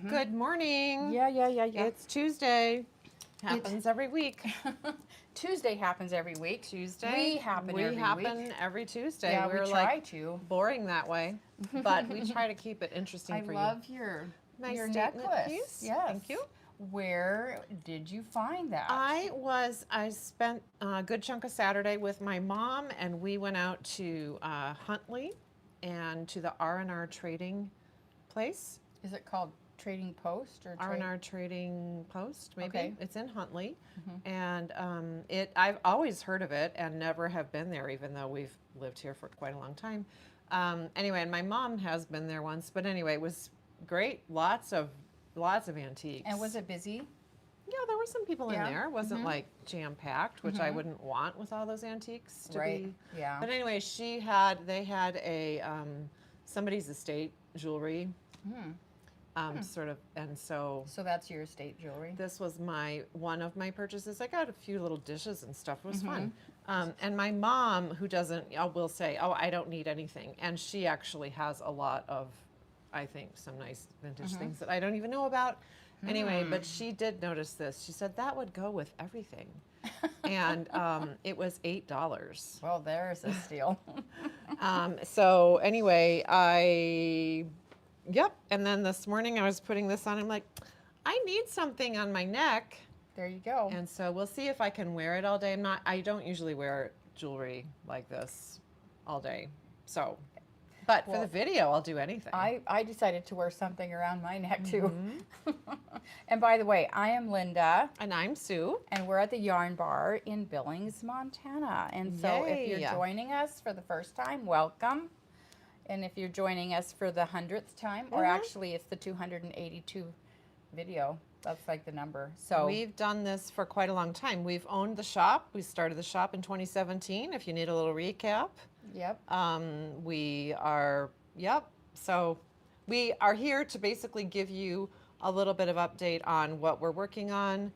Good morning. Yeah. It's Tuesday. Happens every week. Tuesday happens every week. Tuesday. We happen every Tuesday. Yeah, We're we try like to. boring that way, but we try to keep it interesting for you. I love your Statement necklace. piece. Yes. Thank you. Where did you find that? I spent a good chunk of Saturday with my mom, and we went out to Huntley and to the R&R trading place. Is it called Trading Post or R&R Trading Post, maybe. Okay. It's in Huntley, and I've always heard of it and never have been there, even though we've lived here for quite a long time. Anyway, and my mom has been there once, but anyway, it was great. Lots of antiques. And was it busy? Yeah, there were some people in Yeah. there. It wasn't like jam packed, which I wouldn't want with all those antiques to be. Yeah. But anyway, they had a somebody's estate jewelry. Sort of, and so that's your estate jewelry. this was one of my purchases. I got a few little dishes and stuff. It was fun. And my mom, who will say, "Oh, I don't need anything," and she actually has a lot of, I think, some nice vintage things that I don't even know about. Anyway, but she did notice this. She said that would go with everything, and it was $8. Well, there's a steal. So anyway, Yep. And then this morning I was putting this on. I'm like, I need something on my neck. There you go. And so we'll see if I can wear it all day. I don't usually wear jewelry like this all day. So, but for the video, I'll do anything. I decided to wear something around my neck too. And by the way, I am Linda. And I'm Sue. And we're at the Yarn Bar in Billings, Montana. And so if you're joining us for the first time, welcome. And if you're joining us for the 100th time, or actually it's the 282 video, that's like the number. So we've done this for quite a long time. We've owned the shop. We started the shop in 2017, if you need a little recap. Yep. So we are here to basically give you a little bit of update on what we're working on,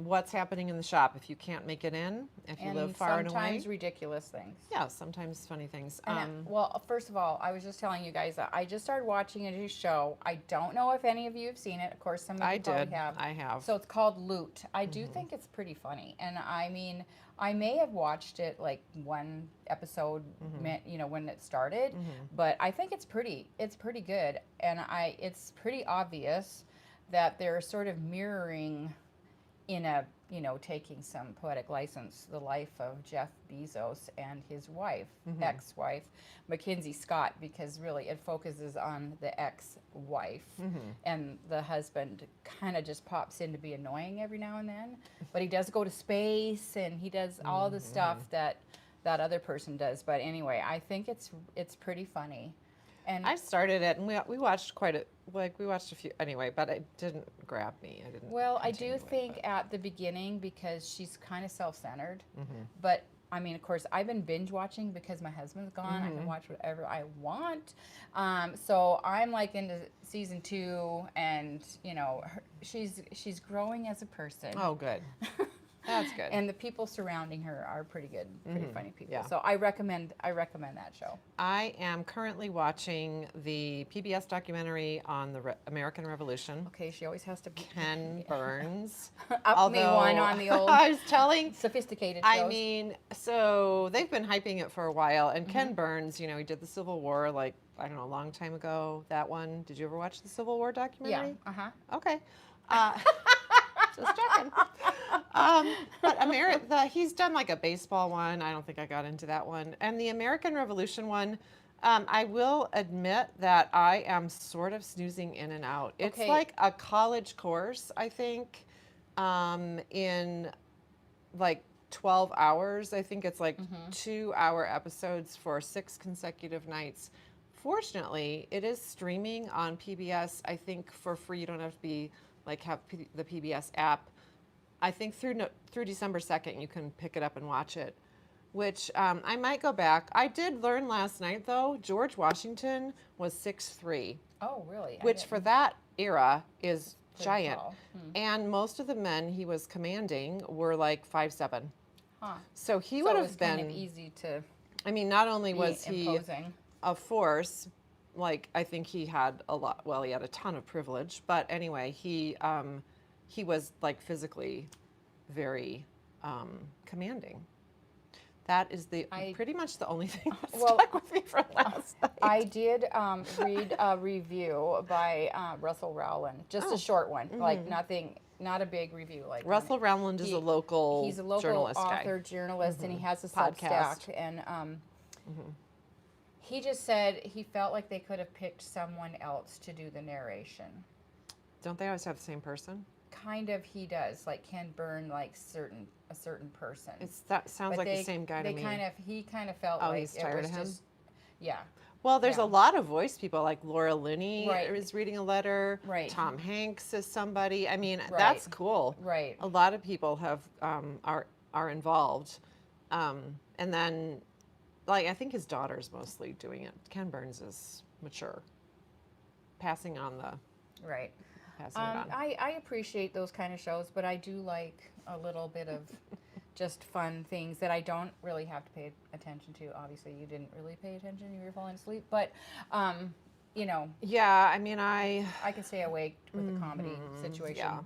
what's happening in the shop if you can't make it in, if you live far and away. Sometimes ridiculous things. Yeah, sometimes funny things. Well, first of all, I was just telling you guys that I just started watching a new show. I don't know if any of you have seen it. Of course, some of you probably have. I have. So it's called Loot. I do think it's pretty funny. And I mean, I may have watched it like one episode, when it started, but I think it's pretty good. And it's pretty obvious that they're sort of mirroring in a, taking some poetic license, the life of Jeff Bezos and his wife, ex-wife, Mackenzie Scott, because really it focuses on the ex-wife, and the husband kind of just pops in to be annoying every now and then, but he does go to space, and he does all the stuff that other person does. But anyway, I think it's pretty funny. And I started it, and we watched we watched a few anyway, but it didn't grab me. I didn't. Well, I do think at the beginning, because she's kind of self-centered, but I mean, of course, I've been binge watching because my husband's gone. I can watch whatever I want. So I'm like into season 2, and she's growing as a person. Oh, good. That's good. And the people surrounding her are pretty good, pretty funny people. Yeah. So I recommend that show. I am currently watching the PBS documentary on the American Revolution. Okay, she always has to be Ken Burns. Up me one on the old I was telling sophisticated shows. I mean, so they've been hyping it for a while, and Ken Burns, he did the Civil War, like, I don't know, a long time ago. That one. Did you ever watch the Civil War documentary? Yeah. Okay. Just checking. But he's done like a baseball one. I don't think I got into that one. And the American Revolution one, I will admit that I am sort of snoozing in and out. It's like a college course, I think, in like 12 hours. I think it's like 2-hour episodes for 6 consecutive nights. Fortunately, it is streaming on PBS, I think, for free. You don't have to have the PBS app. I think through December 2nd, you can pick it up and watch it, which I might go back. I did learn last night, though, George Washington was 6'3". Oh, really? Which for that era is giant. Tall. And most of the men he was commanding were like 5'7". Huh. So he would have been kind of easy to I mean, not only was he imposing. a force, like, I think he had a lot, well, he had a ton of privilege, but anyway, he was like physically very commanding. That is pretty much the only thing that stuck with me from last night. I did read a review by Russell Rowland, just a short one, like nothing, not a big review. Like Russell Rowland is a local he's a local journalist author, guy. journalist, and he has a Podcast. Substack, and he just said he felt like they could have picked someone else to do the narration. Don't they always have the same person? Kind of, he does. Like Ken Burn, like a certain person. That sounds like the same guy to me. He kind of felt like he's tired of him? just, yeah. Well, there's a lot of voice people, like Laura Linney is reading a letter. Right. Tom Hanks is somebody. I mean, that's cool. Right. A lot of people have are involved, and then, like, I think his daughter's mostly doing it. Ken Burns is mature, passing on the right. Passing it on. I appreciate those kind of shows, but I do like a little bit of just fun things that I don't really have to pay attention to. Obviously, you didn't really pay attention; you were falling asleep. But, you know. Yeah, I mean, I can stay awake with the comedy situation. Yeah.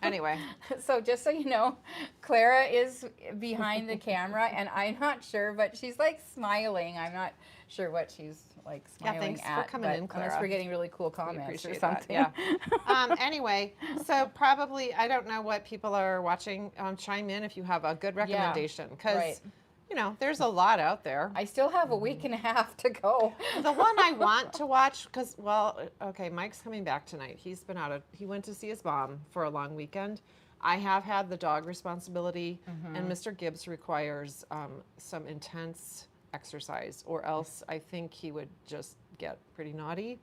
Anyway. So just so you know, Clara is behind the camera, and I'm not sure, but she's like smiling. I'm not sure what she's like smiling thanks at. for coming in, Clara. Unless we're getting really cool comments or that, something. yeah. Anyway, so probably, I don't know what people are watching. Chime in if you have a good recommendation, because you know, there's a lot out there. I still have a week and a half to go. The one I want to watch, because, well, okay, Mike's coming back tonight. He went to see his mom for a long weekend. I have had the dog responsibility, and Mr. Gibbs requires some intense exercise, or else I think he would just get pretty naughty.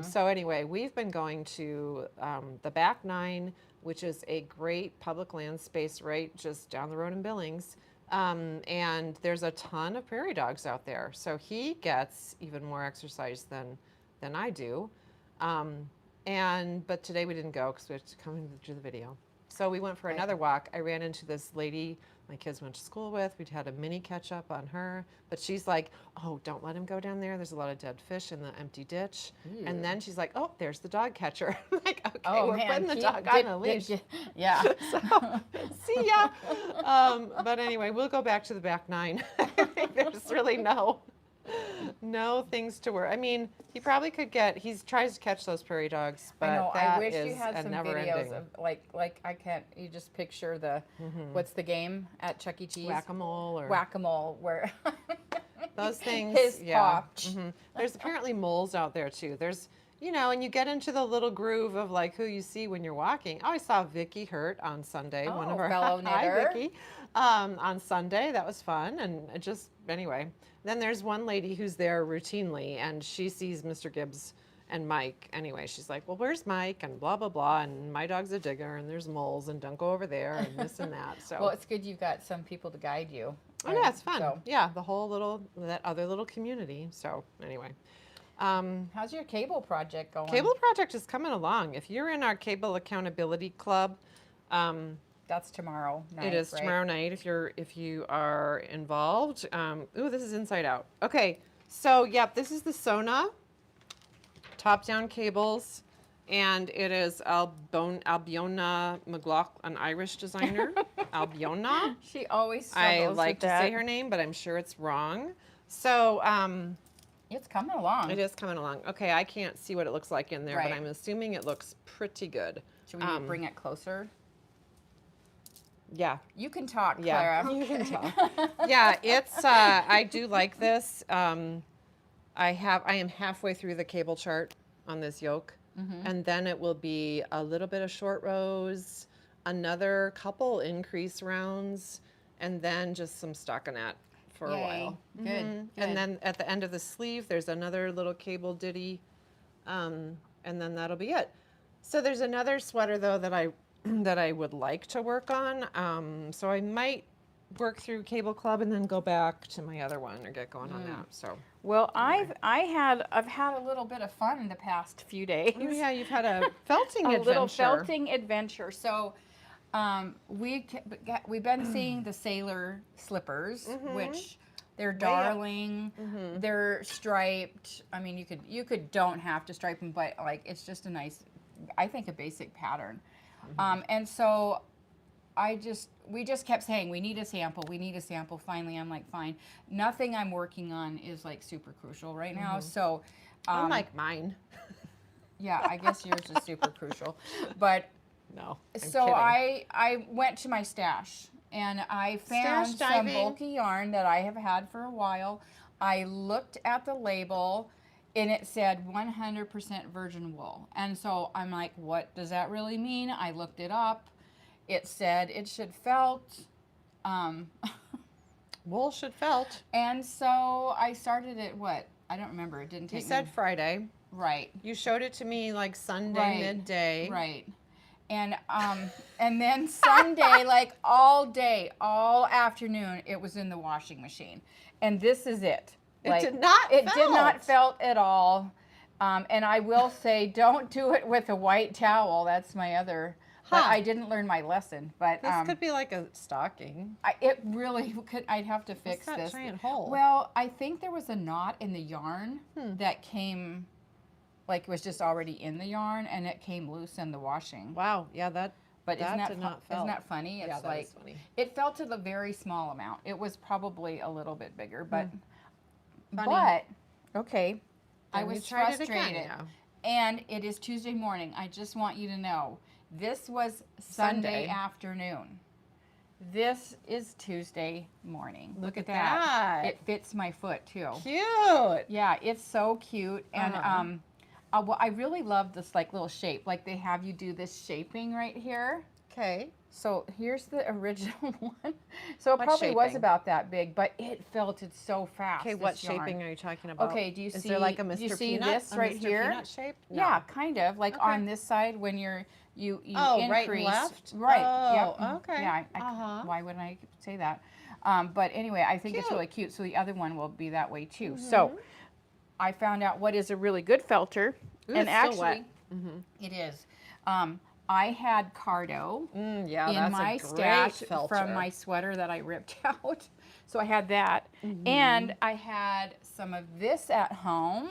So anyway, we've been going to the Back Nine, which is a great public land space right just down the road in Billings. And there's a ton of prairie dogs out there. So he gets even more exercise than I do. But today we didn't go because we had to come and do the video. So we went for another walk. I ran into this lady my kids went to school with. We'd had a mini catch up on her, but she's like, oh, don't let him go down there. There's a lot of dead fish in the empty ditch. Ew. And then she's like, oh, there's the dog catcher. I'm like, okay, we're putting the dog on a leash. Yeah. So, see ya. But anyway, we'll go back to the Back Nine. I think there's really no things to worry. I mean, he probably could he tries to catch those prairie dogs, but I know, that I wish is you had some videos of like I can't. You just picture the what's the game at Chuck E. Cheese? Whack-a-mole, where those things. His paw. There's apparently moles out there too. There's and you get into the little groove of like who you see when you're walking. Oh, I saw Vicky Hurt on Sunday. One of our fellow knitter. Hi, Vicky. On Sunday, that was fun, and anyway. Then there's one lady who's there routinely, and she sees Mr. Gibbs and Mike. Anyway, she's like, well, where's Mike? And blah, blah, blah. And my dog's a digger, and there's moles, and don't go over there, and this and that. So well, it's good you've got some people to guide you. Oh, yeah, it's fun. So. Yeah, the whole that other little community. So anyway. How's your cable project going? Cable project is coming along. If you're in our cable accountability club, that's tomorrow night. It is tomorrow night if you are involved. Ooh, this is inside out. Okay, so yep, this is the Sona top-down cables, and it is Albiona McLaughlin, an Irish designer. Albiona. She always struggles I like with to that. say her name, but I'm sure it's wrong. So it's coming along. It is coming along. Okay, I can't see what it looks like in there, Right. but I'm assuming it looks pretty good. Should we bring it closer? Yeah. You can talk, Yeah, Clara. you can talk. Yeah, it's, I do like this. I am halfway through the cable chart on this yoke, and then it will be a little bit of short rows, another couple increase rounds, and then just some stockinette for a while. Good. And then at the end of the sleeve, there's another little cable ditty, and then that'll be it. So there's another sweater, though, that I would like to work on. So I might work through Cable Club and then go back to my other one or get going on that. So well, anyway. I've had a little bit of fun in the past few days. Oh, yeah, you've had a felting adventure. A little felting adventure. So we've been seeing the sailor slippers, which They're darling. They're striped. I mean, don't have to stripe them, but like it's just a nice, I think, a basic pattern. And so we just kept saying, we need a sample, we need a sample. Finally, I'm like, fine. Nothing I'm working on is like super crucial right now. So, unlike mine. yeah, I guess yours is super crucial, but no. So I went to my stash and I found some bulky yarn that I have had for a while. I looked at the label and it said 100% virgin wool. And so I'm like, what does that really mean? I looked it up. It said it should felt. Wool should felt. And so I started at what? I don't remember. It didn't take You said Friday. Right. You showed it to me like Sunday midday. Right. And then Sunday, like all day, all afternoon, it was in the washing machine. And this is it. Like, it did not felt at all. And I will say, don't do it with a white towel. That's my other. But I didn't learn my lesson. But this could be like a stocking. It really could. I'd have to fix What's that this. giant hole? Well, I think there was a knot in the yarn that came. Like it was just already in the yarn, and it came loose in the washing. Wow, yeah, But isn't that funny? It's that like is funny. It felt to the very small amount. It was probably a little bit bigger, but okay. I was frustrated, and it is Tuesday morning. I just want you to know this was Sunday afternoon. This is Tuesday morning. Look at that. It fits my foot too. Cute. Yeah, it's so cute, and well, I really love this like little shape. Like they have you do this shaping right here. Okay. So here's the original one. So it probably was about that big, but it felted so fast. Okay, what shaping are you talking about? Okay, do you see? Is there like a Mr. You see Peanut? this right here? Peanut shape? No. Yeah, kind of. Like on this side when you increase. Right and left? Right. Oh, yep. okay. Yeah. Why wouldn't I say that? But anyway, I think it's really cute. So the other one will be that way too. So I found out what is a really good felter. Ooh, and it's actually, still wet. it is. I had Cardo in that's my a great stash felter. from my sweater that I ripped out. So I had that. And I had some of this at home.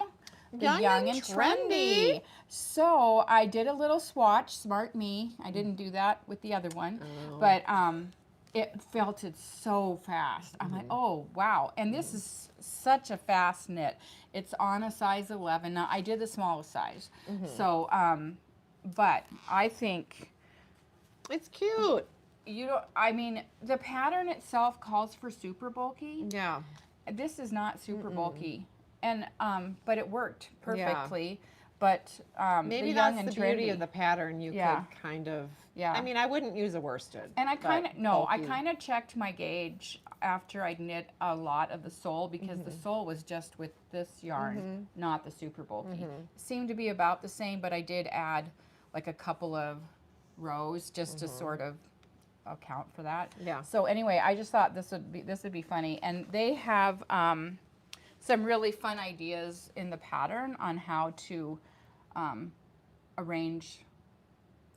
The Young and Trendy. So I did a little swatch. Smart me. I didn't do that with the other one. But it felted so fast. I'm like, oh, wow. And this is such a fast knit. It's on a size 11. Now, I did the smallest size. So, but I think it's cute. I mean, the pattern itself calls for super bulky. Yeah. This is not super bulky. And, but it worked perfectly. But maybe the that's Young and the beauty Trendy, of the pattern. You could kind of. Yeah. I mean, I wouldn't use a worsted. And I kind of checked my gauge after I knit a lot of the sole because the sole was just with this yarn, not the super bulky. Seemed to be about the same, but I did add like a couple of rows just to sort of account for that. Yeah. So anyway, I just thought this would be funny, and they have some really fun ideas in the pattern on how to arrange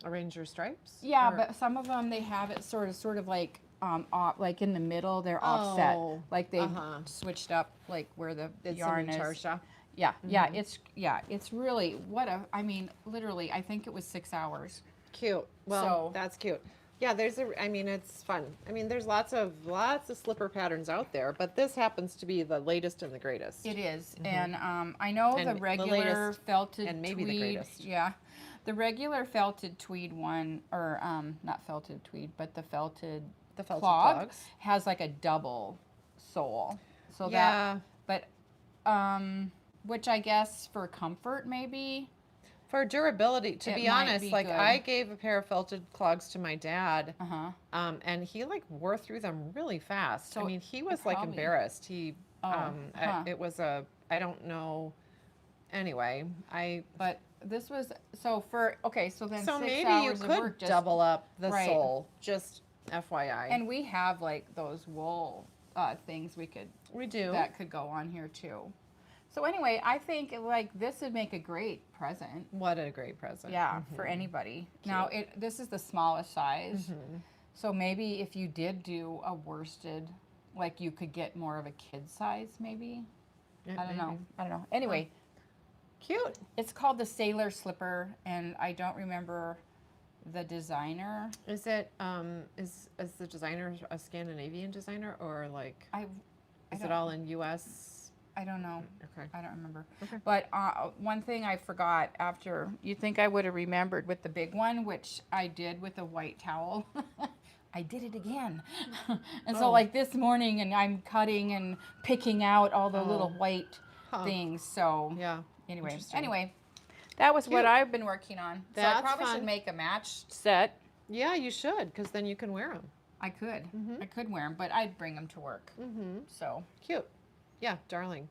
your stripes. Yeah, but some of them they have it sort of like in the middle. They're offset, like they switched up like where the yarn is. Yeah, it's really I mean, literally, I think it was 6 hours. Cute. Well, that's cute. Yeah, it's fun. I mean, there's lots of slipper patterns out there, but this happens to be the latest and the greatest. It is, and I know the regular felted and maybe tweed, the greatest. Yeah, the regular felted tweed one, or not felted tweed, but the felted clogs has like a double sole. So which I guess for comfort maybe. For durability, to be honest, like I gave a pair of felted clogs to my dad, and he like wore through them really fast. So I mean, he was like embarrassed. It was I don't know. Anyway, but this was so then 6 maybe hours you of work could double up the sole, just FYI. And we have like those wool things that could go on here too. So anyway, I think like this would make a great present. What a great present. Yeah, for anybody. Cute. Now this is the smallest size. So maybe if you did do a worsted like you could get more of a kid size, maybe. Yeah, I don't know. maybe. I don't know. Anyway, Cute. it's called the Sailor Slipper, and I don't remember the designer. Is it is the designer a Scandinavian designer, or like is it all in U.S.? I don't know. Okay. I don't remember. Okay. But one thing I forgot after, you think I would have remembered with the big one, which I did with a white towel. I did it again. And so like this morning, and I'm cutting and picking out all the little white things. So Yeah. anyway, that was what I've been working on. That's so I probably fun. should make a matched set. Yeah, you should, because then you can wear them. I could. I could wear them, but I'd bring them to work. So Cute. Yeah, darling.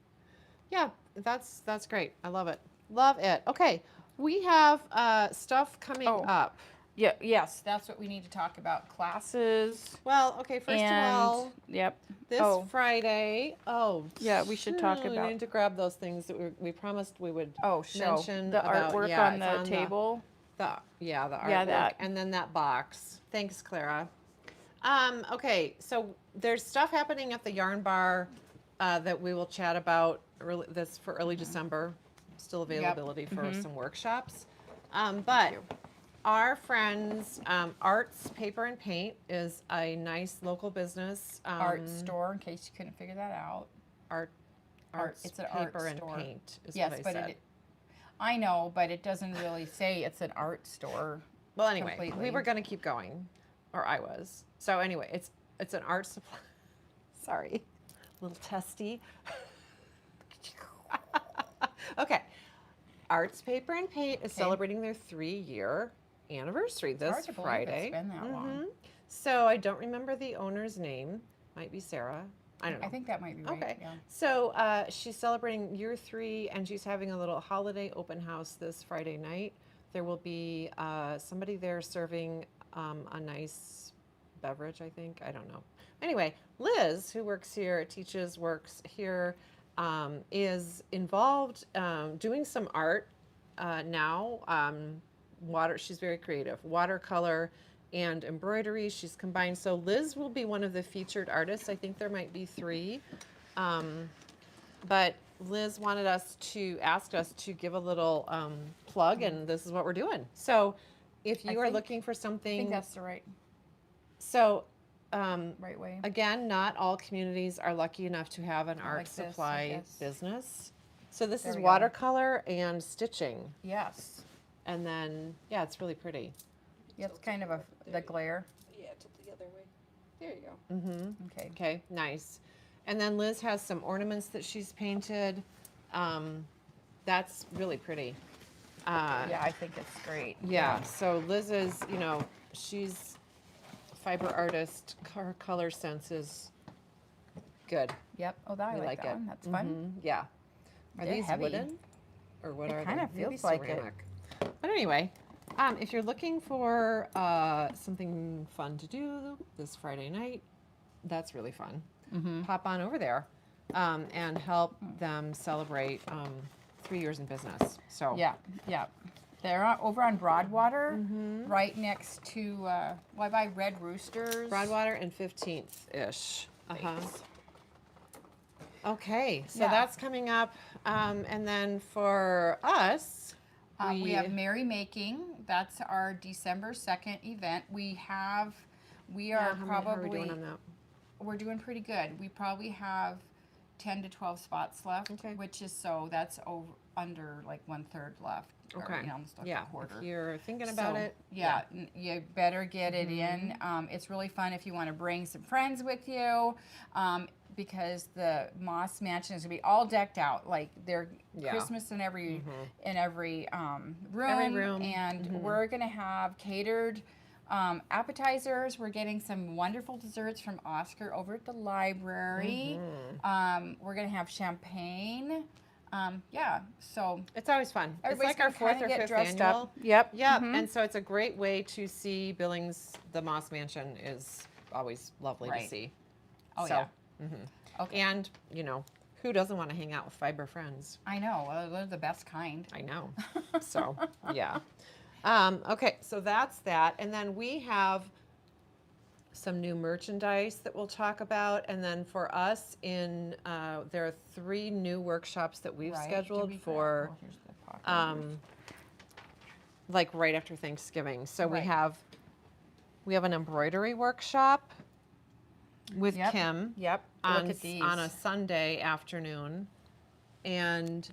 Yeah, that's great. I love it. Love it. Okay, we have stuff coming up. Yeah, yes, that's what we need to talk about. Classes. Well, okay, first of all, yep. this Friday. Oh, yeah, we should talk we about. need to grab those things that we promised we would show mention the about, artwork on the table. The artwork, that. and then that box. Thanks, Clara. Okay, so there's stuff happening at the Yarn Bar that we will chat about this for early December. Still availability for some workshops. But our friends, Arts Paper and Paint is a nice local business. Art store, in case you couldn't figure that out. Arts it's an Paper art and store. Paint is Yes, what I but said. I know, but it doesn't really say it's an art store. Well, anyway, completely. we were going to keep going, or I was. So anyway, it's an art supply. Sorry, a little testy. Okay, Arts Paper and Paint is celebrating their 3-year anniversary this Friday. It's been that long. So I don't remember the owner's name. Might be Sarah. I don't know. I think that might be right. Okay. Yeah. So she's celebrating year 3, and she's having a little holiday open house this Friday night. There will be somebody there serving a nice beverage, I think. I don't know. Anyway, Liz, who works here, works here, is involved doing some art now. She's very creative. Watercolor and embroidery. She's combined. So Liz will be one of the featured artists. I think there might be 3. But Liz wanted us to ask us to give a little plug, and this is what we're doing. So if you are looking for something. I think that's the right way. Again, not all communities are lucky enough to have an art like this, I supply guess. business. So this is we go. watercolor and stitching. Yes. And then, yeah, it's really pretty. Yeah, it's kind of the glare. Yeah, tilt the other way. There you go. Mm-hmm. Okay. Okay, nice. And then Liz has some ornaments that she's painted. That's really pretty. Yeah, I think it's great. Yeah, so Liz is, she's a fiber artist. Her color sense is good. Yep. Oh, I like that it. one. That's fun. Mhm, yeah. Are They're these heavy. wooden? Or what are they? kinda Maybe feels like it. ceramic. But anyway, if you're looking for something fun to do this Friday night, that's really fun. Pop on over there and help them celebrate 3 years in business. So Yeah. They're over on Broadwater, right next to by Red Roosters. Broadwater and 15th-ish. Thanks. Okay, so Yeah. that's coming up. And then for us, We have Merry Making. That's our December 2nd event. We are how are probably we doing on that? we're doing pretty good. We probably have 10 to 12 spots left, Okay. which is that's under like 1/3 left. Or, Okay. almost like Yeah, a quarter. if you're thinking about So, it. Yeah, you better get it in. It's really fun if you want to bring some friends with you, because the Moss Mansion is gonna be all decked out, like they're Christmas in every room, and we're gonna have catered appetizers. We're getting some wonderful desserts from Oscar over at the library. We're gonna have champagne. So It's always fun. It's everybody's like our gonna 4th kinda or get 5th dressed annual. up. Yep. Yep. And so it's a great way to see Billings. The Moss Mansion is always lovely to Right. see. Oh, So, yeah. Okay. And, who doesn't want to hang out with fiber friends? I know. They're the best kind. I know. So, yeah. Okay, so that's that. And then we have some new merchandise that we'll talk about. And then for us, there are 3 new workshops that we've scheduled for here's the pocket. like right after Thanksgiving. So Right. we have an embroidery workshop with Kim. Yep. On, Look at these. on a Sunday afternoon. And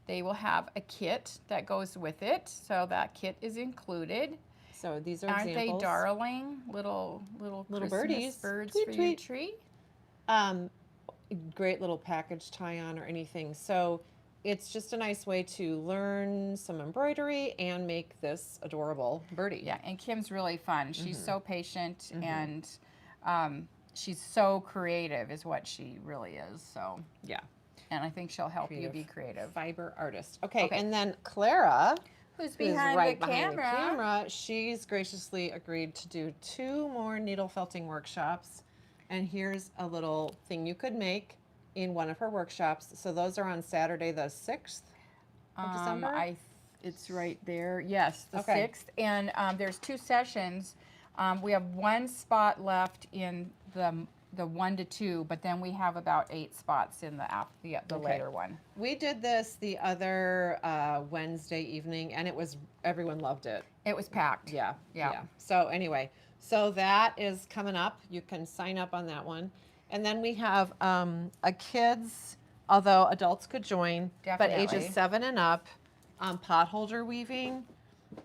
they will have a kit that goes with it. So that kit is included. so these are Aren't examples. they darling little Christmas birdies? birds Tweet, for your tweet. tree? Great little package tie-on or anything. So it's just a nice way to learn some embroidery and make this adorable birdie. Yeah, and Kim's really fun. She's so patient and she's so creative is what she really is. So Yeah. and I think she'll help you be creative. Fiber artist. Okay, Okay. and then Clara, Who's who's behind, right the, behind camera? the camera, she's graciously agreed to do 2 more needle felting workshops. And here's a little thing you could make in one of her workshops. So those are on Saturday the 6th of December? It's right there. Yes, the Okay. 6th. And there's 2 sessions. We have 1 spot left in the 1 to 2, but then we have about 8 spots in the Okay. later one. We did this the other Wednesday evening, and everyone loved it. It was packed. Yeah. Yeah. So anyway, so that is coming up. You can sign up on that one. And then we have a kids, although adults could join, but Definitely. ages 7 and up, potholder weaving.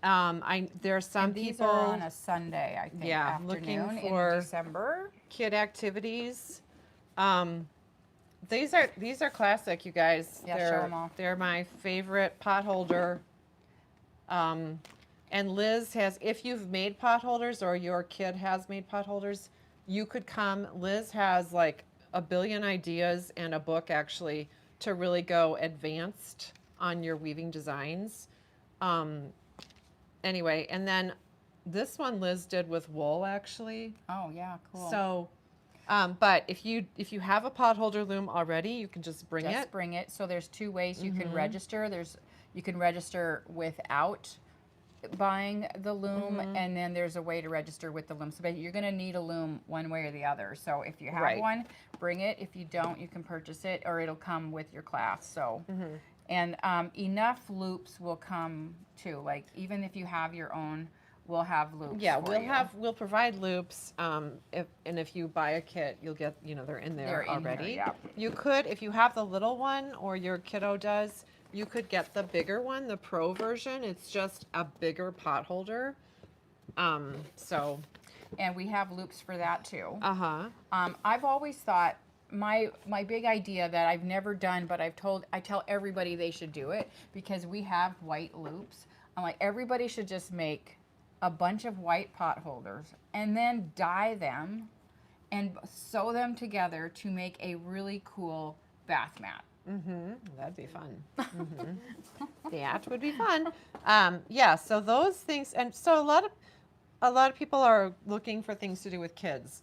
There are some And these people are on a Sunday, I think, Yeah, looking afternoon for- in December. kid activities. These are classic, you guys. Yeah, show 'em off. They're my favorite potholder. And Liz has, if you've made potholders or your kid has made potholders, you could come. Liz has like a billion ideas and a book actually to really go advanced on your weaving designs. Anyway, and then this one Liz did with wool actually. Oh, yeah, cool. So, but if you have a potholder loom already, you can just bring Just it. bring it. So there's 2 ways you can register. You can register without buying the loom, and then there's a way to register with the loom. So you're going to need a loom one way or the other. So if you have Right. one, bring it. If you don't, you can purchase it, or it'll come with your class. So, and enough loops will come too. Like even if you have your own, we'll have loops. Yeah, for you. we'll provide loops. If you buy a kit, you'll get they're in there They're in here, already. yeah. You could, if you have the little one or your kiddo does, you could get the bigger one, the pro version. It's just a bigger potholder. So. And we have loops for that too. Uh-huh. I've always thought my big idea that I've never done, but I tell everybody they should do it because we have white loops. I'm like, everybody should just make a bunch of white potholders and then dye them and sew them together to make a really cool bath mat. That'd be fun. That would be fun. Yeah, so those things, and so a lot of people are looking for things to do with kids.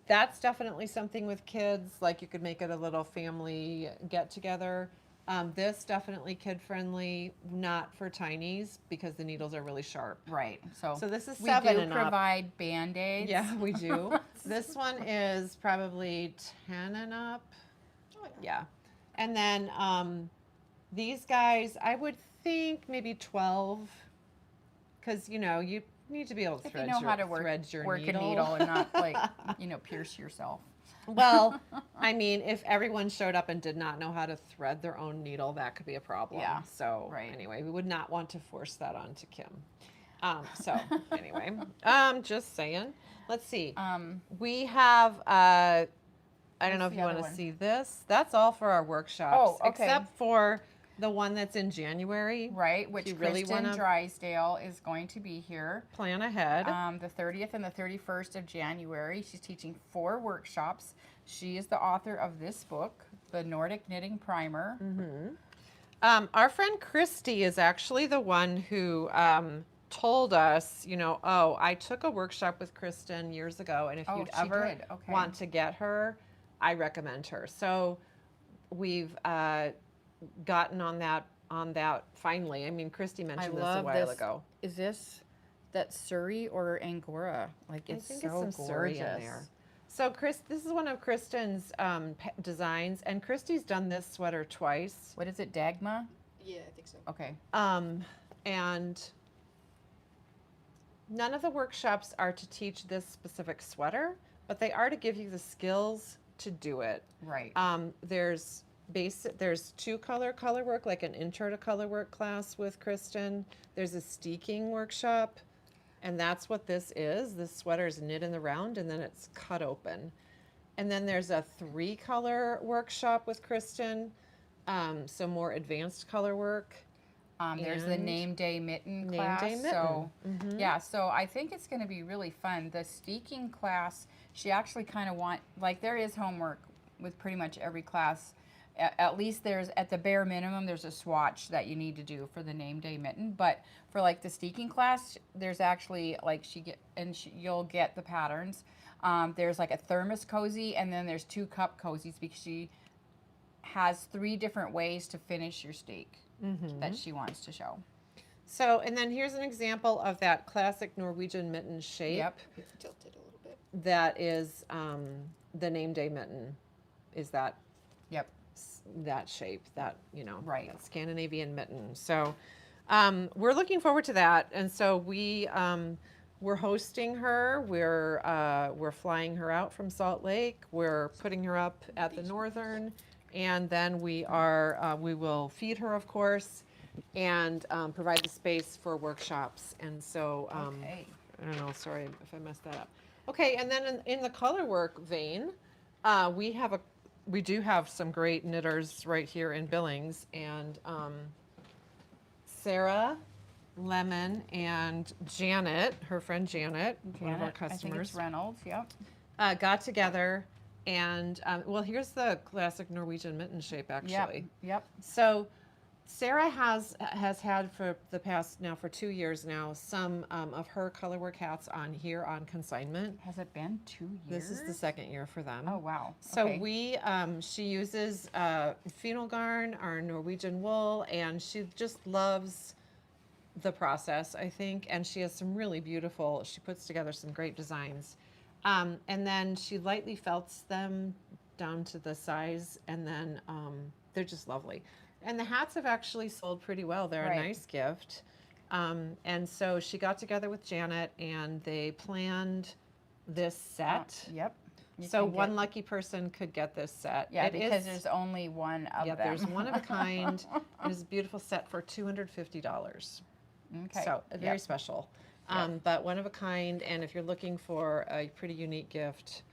That's definitely something with kids, like you could make it a little family get together. This definitely kid friendly, not for tinies because the needles are really sharp. Right. So this is we 7 do and up. provide Band-Aids. Yeah, we do. This one is probably 10 and up. Yeah. And then these guys, I would think maybe 12 because, you need to be able to If thread you know how to work a needle and not like, pierce yourself. Well, I mean, if everyone showed up and did not know how to thread their own needle, that could be a problem. Yeah, So right. anyway, we would not want to force that onto Kim. So anyway, just saying. Let's see. We have, I don't know if the you want other to one? see this. That's all for our workshops. Oh, okay. Except for the one that's in January. Right, which you really Kristen wanna- Drysdale is going to be here. Plan ahead. The 30th and the 31st of January. She's teaching 4 workshops. She is the author of this book, The Nordic Knitting Primer. Our friend Christy is actually the one who told us, I took a workshop with Kristen years ago, and if Oh, you'd she ever did. Okay. want to get her, I recommend her. So we've gotten on that finally. I mean, Christy mentioned this a while ago. Is this that's Surrey or Angora. Like it's I think so it's some Surrey gorgeous. in there. So this is one of Kristen's designs, and Christy's done this sweater twice. What is it, Dagma? Yeah, I think so. Okay. And none of the workshops are to teach this specific sweater, but they are to give you the skills to do it. Right. There's two-color color work, like an intro to color work class with Kristen. There's a steeking workshop, and that's what this is. This sweater is knit in the round, and then it's cut open. And then there's a 3-color workshop with Kristen, some more advanced color work. There's the And name day mitten Name class. Day Mitten. So Mhm. yeah, so I think it's going to be really fun. The steeking class, she actually kind of there is homework with pretty much every class. At least there's, at the bare minimum, there's a swatch that you need to do for the name day mitten. But for like the steeking class, there's actually like you'll get the patterns. There's like a thermos cozy, and then there's 2 cup cozies, because she has 3 different ways to finish your steak that she wants to show. So, and then here's an example of that classic Norwegian mitten shape. Yep. Tilted a little bit. That is the name day mitten. Is that Yep. that shape, that, Right. that Scandinavian mitten. So we're looking forward to that. And so we're hosting her. We're flying her out from Salt Lake. We're putting her up at the Northern, and then we will feed her, of course, and provide the space for workshops. And so Okay. I don't know, sorry if I messed that up. Okay, and then in the color work vein, we do have some great knitters right here in Billings, and Sarah, Lemon, and Janet, her friend Janet, one of our I think customers, it's Reynolds. Yep. got together, and well, here's the classic Norwegian mitten shape, actually. Yep. So Sarah has had for 2 years now some of her colorwork hats on here on consignment. Has it been 2 years? This is the second year for them. Oh wow. So Okay. she uses phenol garn, our Norwegian wool, and she just loves the process, I think. And she has some really beautiful, she puts together some great designs. And then she lightly felts them down to the size, and then they're just lovely. And the hats have actually sold pretty well. They're Right. a nice gift. And so she got together with Janet, and they planned this set. Yep. You So can one get- lucky person could get this set. Yeah, It because is- there's only one of yeah, them. there's one of a kind. It is a beautiful set for $250. Okay. So very Yep. special. Yep. But one of a kind, and if you're looking for a pretty unique gift,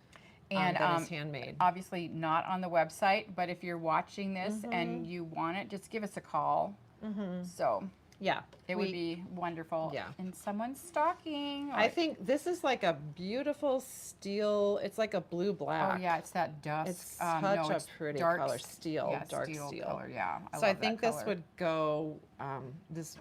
And that is handmade. obviously not on the website, but if you're watching this Mm-hmm. and you want it, just give us a call. So Yeah. it would be wonderful. Yeah. In someone's stocking. I think this is like a beautiful steel. It's like a blue-black. Oh yeah, it's that dusk. It's such a pretty dark color. s- Steel, yeah, dark steel. color. Yeah. So I love that think this color. would go, just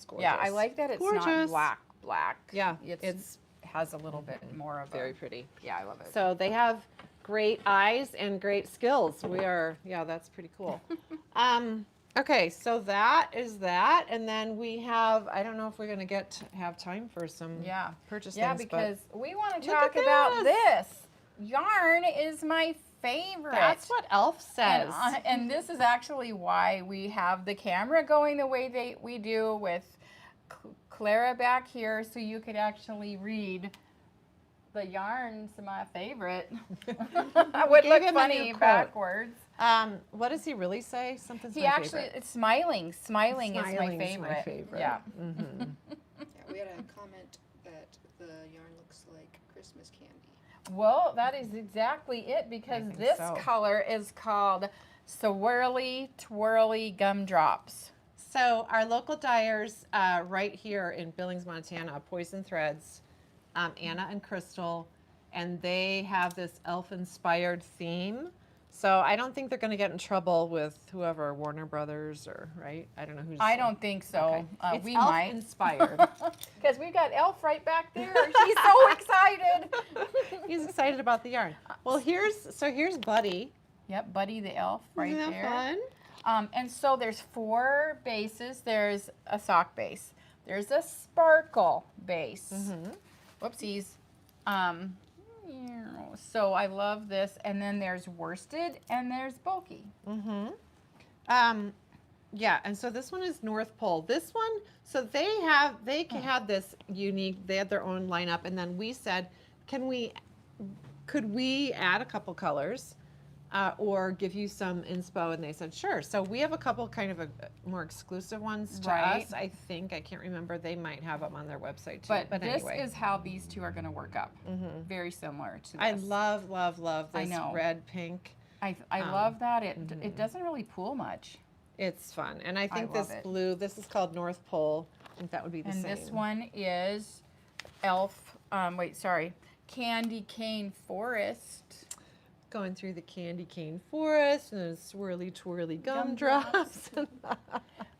gorgeous. Yeah, I like that it's not Gorgeous. black. Yeah, It's has a little bit more of very a, pretty. yeah, I love it. So they have great eyes and great skills. That's pretty cool. Okay, so that is that. And then we have, I don't know if we're going to have time for some purchase Yeah, things, but because we want to look talk at about this. this. Yarn is my favorite. that's what Elf says. And this is actually why we have the camera going the way we do with Clara back here, so you could actually read. The yarn's my favorite. I would Gave look him a new funny quote. backwards. What does he really say? Something's He my actually, favorite. it's smiling. Smiling is my Smiling's favorite. my favorite. Yeah. Mm-hmm. Yeah, we had a comment that the yarn looks like Christmas candy. Well, that is exactly it, because think this so. color is called Swirly Twirly Gumdrops. So our local dyers right here in Billings, Montana, Poison Threads, Anna and Crystal, and they have this elf-inspired theme. So I don't think they're going to get in trouble with whoever, Warner Brothers, or right? I don't know who's. I don't think so. Okay. It's We might. elf-inspired. Because we've got Elf right back there. She's so excited. He's excited about the yarn. Well, here's Buddy. Yep, Buddy the Elf right Isn't that there. fun? And so there's 4 bases. There's a sock base. There's a sparkle base. Mm-hmm. Whoopsies. So I love this. And then there's worsted and there's bulky. Mm-hmm. Yeah, and so this one is North Pole. This one, so they had this unique, they had their own lineup, and then we said, could we add a couple colors or give you some inspo? And they said, sure. So we have a couple kind of more exclusive ones to us. I think, I can't remember, they might have them on their website too. But this anyway. is how these two are going to work up. Very similar to this. I love, love, love this red, pink. I love that. It doesn't really pool much. It's fun. And I think this blue, this is called North Pole. I think that would be the same. And this one is Candy Cane Forest. Going through the candy cane forest and then swirly twirly gumdrops.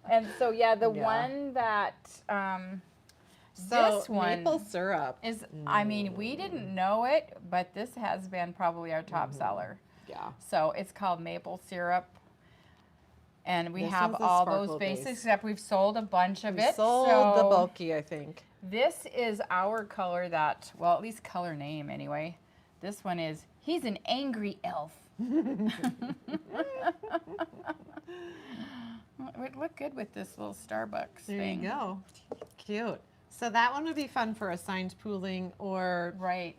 And so the one that this one maple syrup is, I mean, we didn't know it, but this has been probably our top seller. Yeah. So it's called maple syrup. And we This have one's a all sparkle those base. bases, except we've sold a bunch of it. Sold the bulky, I think. This is our color that, well, at least color name anyway. This one is, he's an angry elf. It would look good with this little Starbucks thing. There you go. Cute. So that one would be fun for assigned pooling or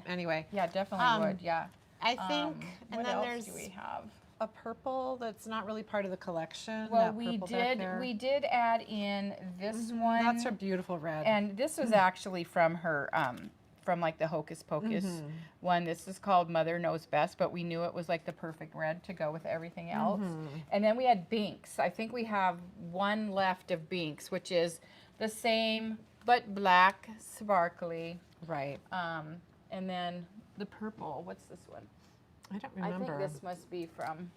anyway. Yeah, definitely would. Yeah. I think, and what then else there's do we have? a purple that's not really part of the collection. Well, that we purple back there. did add in this one. That's her beautiful red. And this was actually from her from like the Hocus Pocus one. This is called Mother Knows Best, but we knew it was like the perfect red to go with everything else. And then we had Binks. I think we have one left of Binks, which is the same but black, sparkly. Right. And then the purple. What's this one? I don't remember. I think this must be from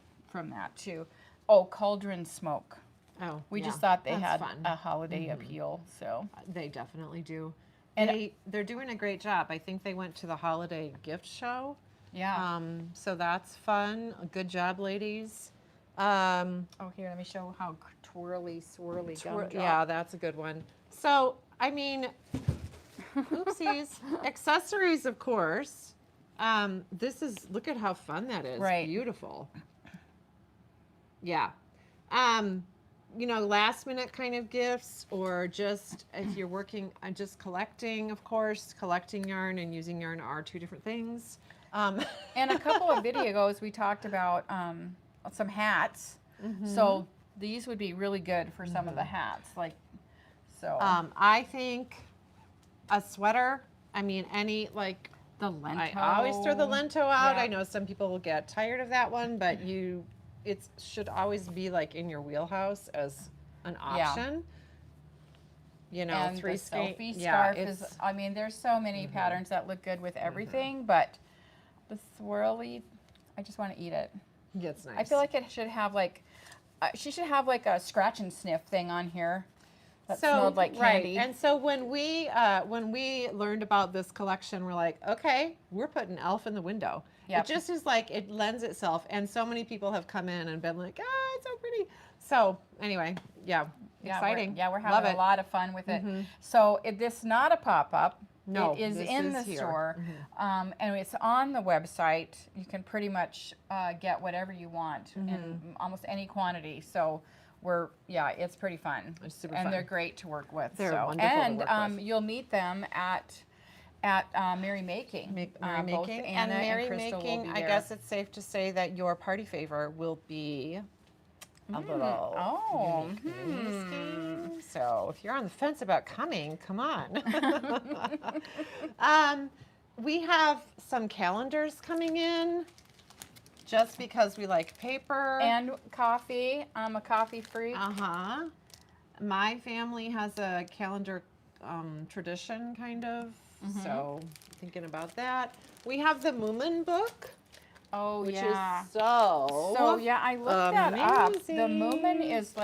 that too. Oh, Cauldron Smoke. Oh, We just thought they had fun. a holiday appeal, so. They definitely do. And they're doing a great job. I think they went to the holiday gift show. Yeah. So that's fun. Good job, ladies. Oh, here, let me show how twirly, swirly gumdrop. Yeah, that's a good one. So, I mean, oopsies. Accessories, of course. Look at how fun that is. Right. Beautiful. Yeah. Last minute kind of gifts, or just if you're working on just collecting, of course, collecting yarn and using yarn are two different things. And a couple of videos we talked about some hats. So these would be really good for some of the hats. I think a sweater, any the lento. I always throw the lento out. Yeah. I know some people will get tired of that one, but it should always be in your wheelhouse as an option. And three the skein. selfie Yeah, scarf is, there's so many patterns that look good with everything, but the swirly, I just want to eat it. It's nice. I feel like it should have she should have a scratch and sniff thing on here that smelled like candy. Right. And so when we learned about this collection, we're like, okay, we're putting Elf in the window. Yep. It just is it lends itself. And so many people have come in and been like, it's so pretty. So anyway, exciting. We're having a lot of fun with it. So this is not a pop-up. No, it is this in is the here. store, and it's on the website. You can pretty much get whatever you want in almost any quantity. So it's pretty fun. It's super and fun. they're great to work with. They're wonderful to work with. You'll meet them at Merry Making. Merry Both Making. Anna And Merry Crystal will Making, be I there. guess it's safe to say that your party favor will be a little unique mini skein. So if you're on the fence about coming, come on. We have some calendars coming in just because we like paper. And coffee. I'm a coffee freak. My family has a calendar tradition, kind of. So thinking about that. We have the Moomin book. Oh, which yeah. is so I looked that up. The amazing. Moomin is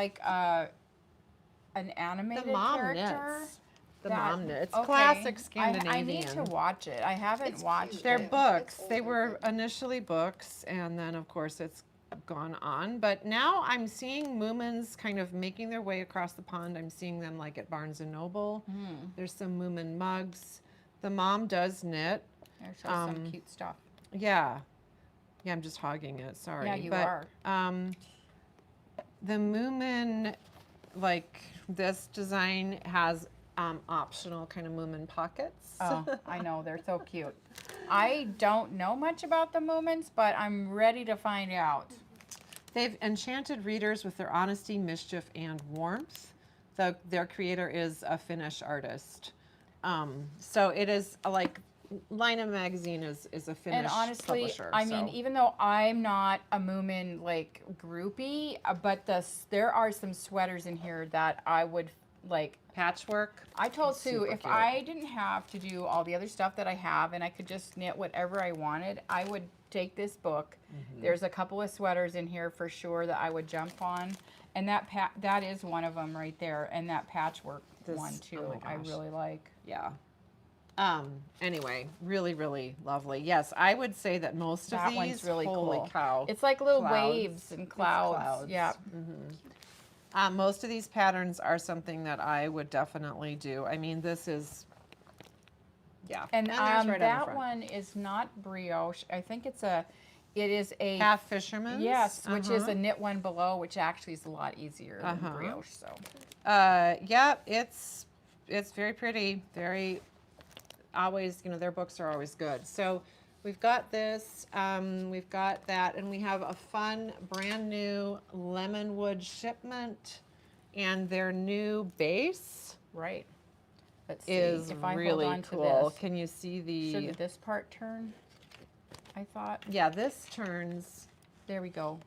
an animated The mom character. knits. The mom knits. It's Okay. classic Scandinavian. I need to watch it. I haven't watched They're it. books. It's They older were book. initially books, and then of course it's gone on. But now I'm seeing Moomins kind of making their way across the pond. I'm seeing them like at Barnes & Noble. There's some Moomin mugs. The mom does knit. There's some cute stuff. Yeah. Yeah, I'm just hogging it. Sorry. Yeah, you are. The Moomin, like this design has optional kind of Moomin pockets. Oh, I know. They're so cute. I don't know much about the Moomins, but I'm ready to find out. They've enchanted readers with their honesty, mischief, and warmth. Their creator is a Finnish artist. So it is like Lina Magazine is a Finnish And honestly, publisher. I mean, even though I'm not a Moomin like groupie, but there are some sweaters in here that I would like. Patchwork. I told Sue Super if cute. I didn't have to do all the other stuff that I have and I could just knit whatever I wanted, I would take this book. There's a couple of sweaters in here for sure that I would jump on, and that is one of them right there, and that patchwork one too. Oh my I gosh. really like. Yeah. Anyway, really, really lovely. Yes, I would say that most of That these, one's really holy cool. cow. It's like little Clouds. waves and clouds. Yeah. Most of these patterns are something that I would definitely do. I mean, this is, yeah. And there's right on the that front. one is not brioche. I think it is a Half Fisherman's. yes, which is a knit one below, which actually is a lot easier than brioche. So Yeah, it's very pretty. Very, always, their books are always good. So we've got this, we've got that, and we have a fun, brand new Lemonwood shipment, and their new base right. Let's see is if I really hold on cool. to this. Can you see Should this part turn? I thought. Yeah, this turns. There we go.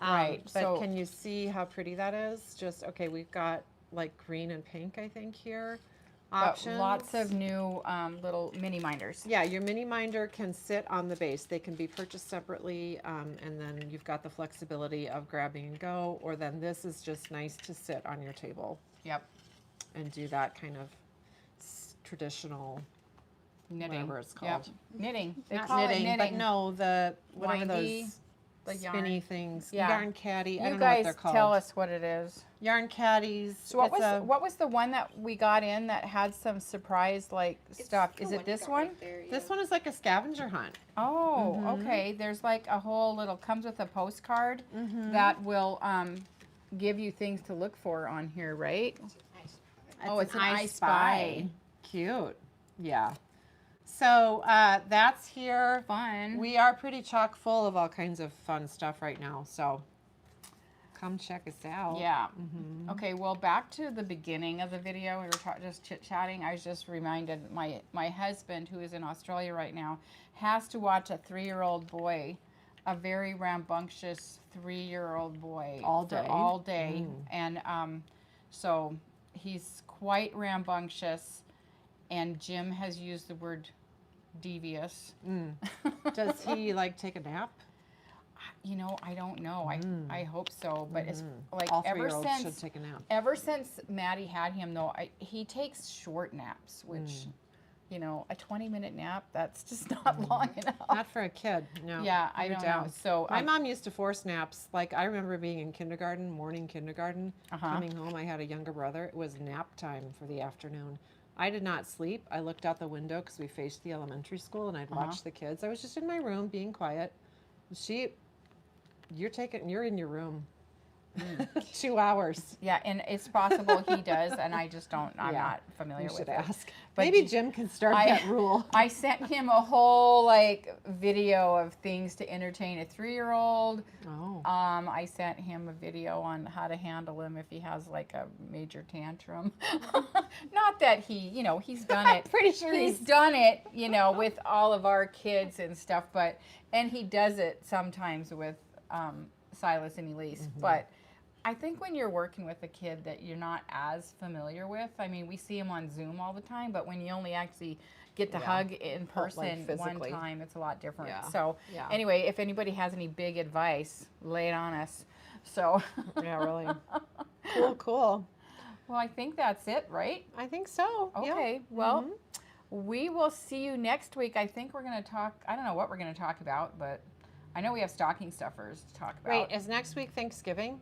Right. But so can you see how pretty that is? Just, okay, we've got like green and pink, I think, here. but Options. lots of new little mini minders. Yeah, your mini minder can sit on the base. They can be purchased separately, and then you've got the flexibility of grabbing and go, or then this is just nice to sit on your table Yep. and do that kind of traditional, Knitting. whatever it's Yep. called. Knitting. They Not call knitting, it knitting. but no, the whatever Windy, those the spinny yarn. things. Yeah. Yarn caddy. I You don't know what guys they're called. tell us what it is. Yarn caddies. So what It's was what was the one that we got in that had some surprise like It's stuff? the Is you it this got one? right there, This yeah. one is like a scavenger hunt. Oh, okay. There's like a whole little comes with a postcard that will give you things to look for on here, right? Nice. Oh, it's an I Spy. Cute. Yeah. So that's here. Fun. We are pretty chock full of all kinds of fun stuff right now. So come check us out. Yeah. Okay, well, back to the beginning of the video. We were just chit-chatting. I was just reminded my husband, who is in Australia right now, has to watch a 3-year-old boy, a very rambunctious 3-year-old boy. All for day? all day. And so he's quite rambunctious, and Jim has used the word devious. Does he like take a nap? You know, I don't know. I hope so, but it's like All ever 3-year-olds should since take a nap. ever since Maddie had him though, he takes short naps, which you know, a 20-minute nap, that's just not long enough. Not for a kid. No. Yeah, I You're don't down. know. So My mom used to force naps. Like I remember being in kindergarten, morning kindergarten, Uh-huh. coming home. I had a younger brother. It was nap time for the afternoon. I did not sleep. I looked out the window because we faced the elementary school, and I'd watch the kids. I was just in my room being quiet. You're in your room. 2 hours. yeah, and it's possible he does, and I just don't. I'm Yeah. not familiar You with should it. ask. But Maybe Jim can start that rule. I sent him a whole like video of things to entertain a 3-year-old. Oh. I sent him a video on how to handle him if he has like a major tantrum. Not that he's done it. Pretty sure he's done it, with all of our kids and stuff, and he does it sometimes with Silas and Elise. But I think when you're working with a kid that you're not as familiar with, I mean, we see him on Zoom all the time, but when you only actually get to hug in person one physically. time, it's a lot different. Yeah. So Yeah. anyway, if anybody has any big advice, lay it on us. So Yeah, really. Cool. well, I think that's it, right? I think so. Yeah. Okay, well, we will see you next week. I think we're going to talk, I don't know what we're going to talk about, but I know we have stocking stuffers to talk about. Wait, is next week Thanksgiving?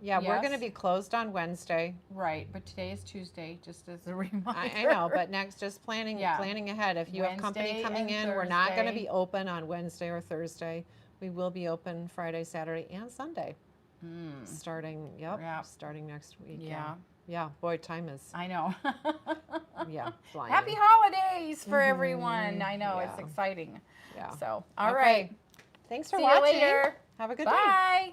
Yeah, we're going to be closed on Wednesday. Right, but today is Tuesday, just as a reminder. I know, but next, just planning ahead. If you have company Wednesday coming and in, we're not going to Thursday. be open on Wednesday or Thursday. We will be open Friday, Saturday, and Sunday. Starting next week. Yeah. Yeah, boy, time is, I know. flying. Happy holidays for everyone. I know, it's exciting. Yeah. So, all right. Thanks for See watching. you later. Have a good day. Bye.